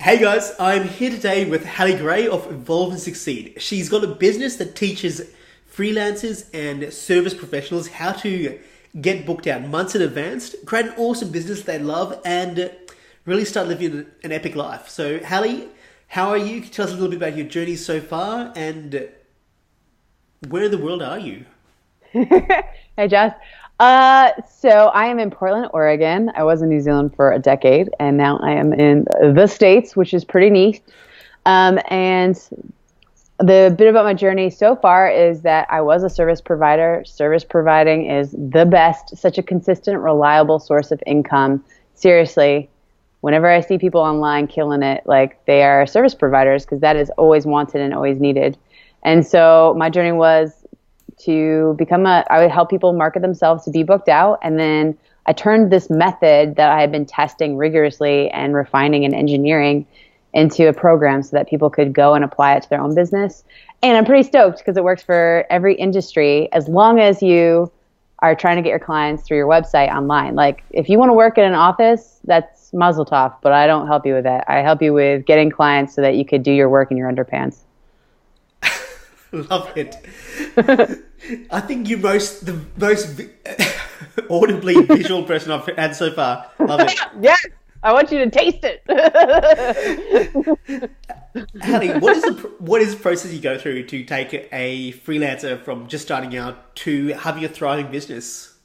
Hey guys, I'm here today with Halley Gray of Evolve and Succeed. She's got a business that teaches freelancers and service professionals how to get booked out months in advance, create an awesome business they love, and really start living an epic life. So Halley, how are you? Can you tell us a little bit about your journey so far, and where in the world are you? Hey, Jess. So I am in Portland, Oregon. I was in New Zealand for a decade, and now I am in the States, which is pretty neat. And the bit about my journey so far is that I was a service provider. Service providing is the best, such a consistent, reliable source of income. Seriously, whenever I see people online killing it, like they are service providers, because that is always wanted and always needed. And so my journey was to I would help people market themselves to be booked out. And then I turned this method that I had been testing rigorously and refining and engineering into a program so that people could go and apply it to their own business. And I'm pretty stoked because it works for every industry as long as you are trying to get your clients through your website online. Like if you want to work in an office, that's mazel tov, but I don't help you with that. I help you with getting clients so that you could do your work in your underpants. Love it. I think you're the most audibly visual person I've had so far. Love it. Yes, I want you to taste it. Halley, what is the process you go through to take a freelancer from just starting out to having a thriving business?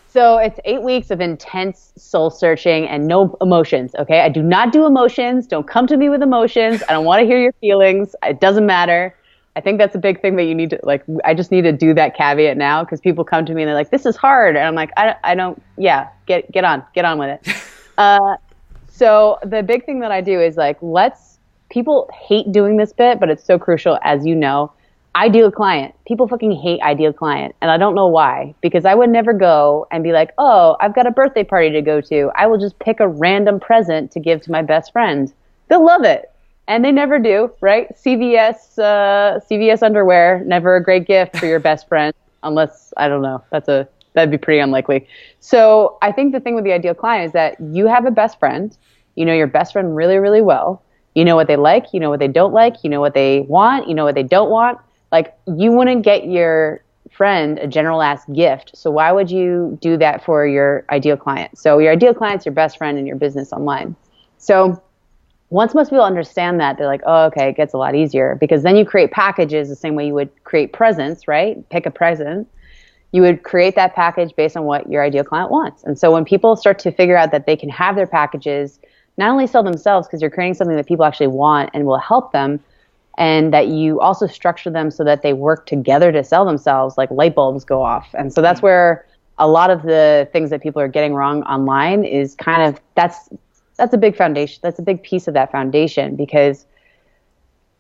So it's 8 weeks of intense soul searching and no emotions, okay? I do not do emotions. Don't come to me with emotions. I don't want to hear your feelings. It doesn't matter. I think that's a big thing that you need to, I just need to do that caveat now because people come to me and they're like, this is hard. And I'm like, I don't, yeah, get on with it. So the big thing that I do is people hate doing this bit, but it's so crucial, as you know. Ideal client. People fucking hate ideal client. And I don't know why, because I would never go and be like, oh, I've got a birthday party to go to. I will just pick a random present to give to my best friend. They'll love it. And they never do, right? CVS underwear, never a great gift for your best friend, unless, I don't know, that'd be pretty unlikely. So I think the thing with the ideal client is that you have a best friend, you know your best friend really, really well. You know what they like, you know what they don't like, you know what they want, you know what they don't want. Like, you wouldn't get your friend a general ass gift. So why would you do that for your ideal client? So your ideal client's your best friend in your business online. So once most people understand that, they're like, oh, okay, it gets a lot easier, because then you create packages the same way you would create presents, right? Pick a present. You would create that package based on what your ideal client wants. And so when people start to figure out that they can have their packages, not only sell themselves, because you're creating something that people actually want and will help them, and that you also structure them so that they work together to sell themselves, like light bulbs go off. And so that's where a lot of the things that people are getting wrong online is kind of, that's a big foundation. That's a big piece of that foundation, because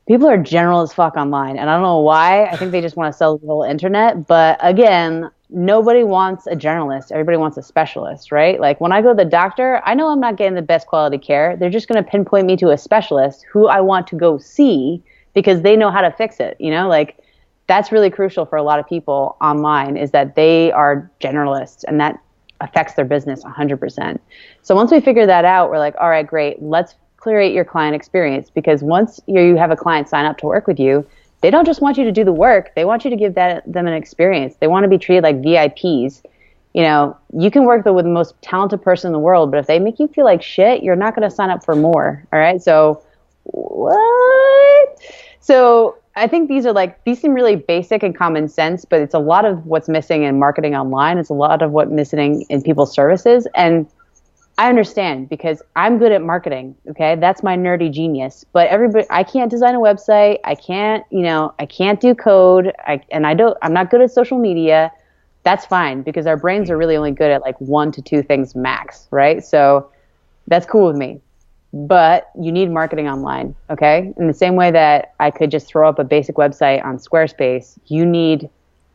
people are general as fuck online. And I don't know why. I think they just want to sell the whole internet. But again, nobody wants a generalist. Everybody wants a specialist, right? Like when I go to the doctor, I know I'm not getting the best quality care. They're just going to pinpoint me to a specialist who I want to go see because they know how to fix it. You know, like that's really crucial for a lot of people online, is that they are generalists, and that affects their business 100%. So once we figure that out, we're like, all right, great. Let's curate your client experience, because once you have a client sign up to work with you, they don't just want you to do the work. They want you to give them an experience. They want to be treated like VIPs. You know, you can work with the most talented person in the world, but if they make you feel like shit, you're not going to sign up for more. All right. So what? So I think these seem really basic and common sense, but it's a lot of what's missing in marketing online. It's a lot of what's missing in people's services. And I understand, because I'm good at marketing. Okay. That's my nerdy genius, but I can't design a website. I can't do code. I'm not good at social media. That's fine, because our brains are really only good at like 1 to 2 things max. Right. So that's cool with me. But you need marketing online, okay? In the same way that I could just throw up a basic website on Squarespace, you need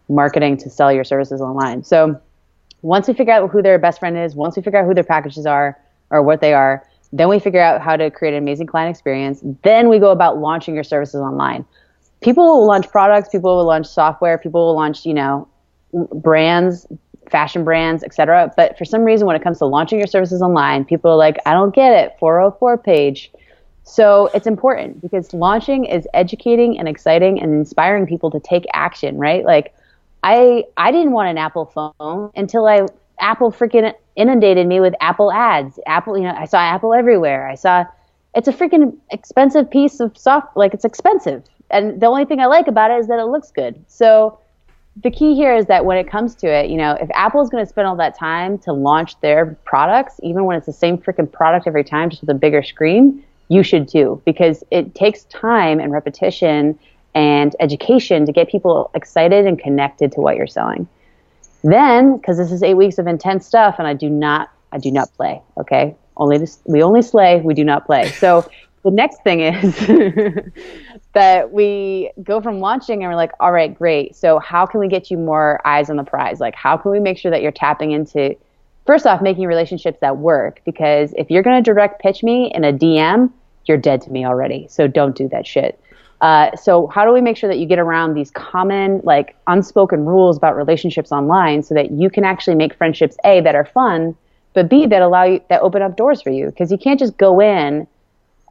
marketing to sell your services online. So once we figure out who their best friend is, once we figure out who their packages are or what they are, then we figure out how to create an amazing client experience. Then we go about launching your services online. People will launch products, people will launch software, people will launch, brands, fashion brands, etc. But for some reason, when it comes to launching your services online, people are like, I don't get it. 404 page. So it's important because launching is educating and exciting and inspiring people to take action, right? Like I didn't want an Apple phone until Apple freaking inundated me with Apple ads. Apple, I saw Apple everywhere. It's a freaking expensive piece of like it's expensive. And the only thing I like about it is that it looks good. So the key here is that when it comes to it, if Apple's going to spend all that time to launch their products, even when it's the same freaking product every time, just with a bigger screen, you should too, because it takes time and repetition and education to get people excited and connected to what you're selling. Then, because this is 8 weeks of intense stuff, and I do not play. Okay, we only slay, we do not play. So the next thing is that we go from launching and we're like, all right, great. So how can we get you more eyes on the prize? Like, how can we make sure that you're tapping into, first off, making relationships that work? Because if you're going to direct pitch me in a DM, you're dead to me already. So don't do that shit. So how do we make sure that you get around these common, like, unspoken rules about relationships online so that you can actually make friendships, A, that are fun, but B, that open up doors for you? Because you can't just go in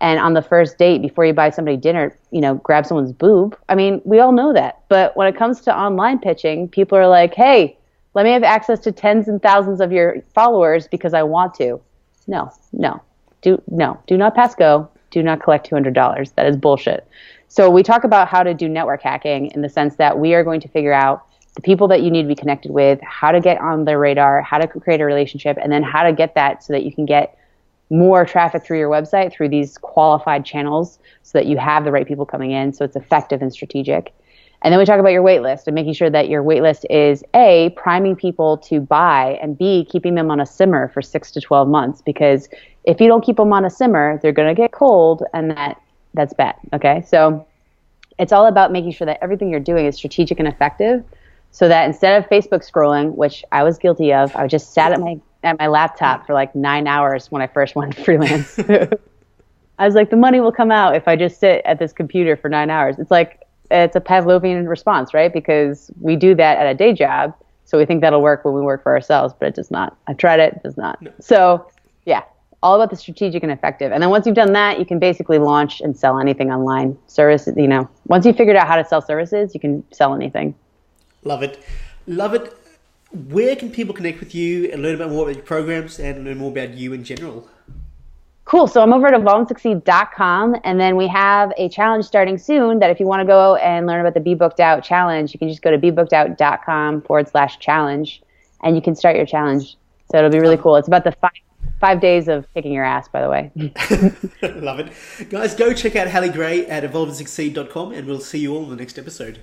and on the first date, before you buy somebody dinner, grab someone's boob. I mean, we all know that. But when it comes to online pitching, people are like, hey, let me have access to tens and thousands of your followers because I want to. No. Do not pass go. Do not collect $200. That is bullshit. So we talk about how to do network hacking in the sense that we are going to figure out the people that you need to be connected with, how to get on their radar, how to create a relationship, and then how to get that so that you can get more traffic through your website through these qualified channels so that you have the right people coming in, so it's effective and strategic. And then we talk about your wait list and making sure that your wait list is A, priming people to buy, and B, keeping them on a simmer for 6 to 12 months. Because if you don't keep them on a simmer, they're going to get cold, and that's bad. Okay, so it's all about making sure that everything you're doing is strategic and effective, so that instead of Facebook scrolling, which I was guilty of, I just sat at my laptop for like 9 hours when I first went freelance. I was like, the money will come out if I just sit at this computer for 9 hours. It's a Pavlovian response, right? Because we do that at a day job, so we think that'll work when we work for ourselves, but it does not. I've tried it does not. No. So yeah, all about the strategic and effective. And then once you've done that, you can basically launch and sell anything online. Services, once you've figured out how to sell services, you can sell anything. Love it. Where can people connect with you and learn about more about your programs and learn more about you in general? Cool. So I'm over at evolveandsucceed.com, and then we have a challenge starting soon that if you want to go and learn about the Be Booked Out challenge, you can just go to bebookedout.com/challenge, and you can start your challenge. So it'll be really cool. It's about the five days of kicking your ass, by the way. Love it. Guys, go check out Halley Gray at evolveandsucceed.com, and we'll see you all in the next episode.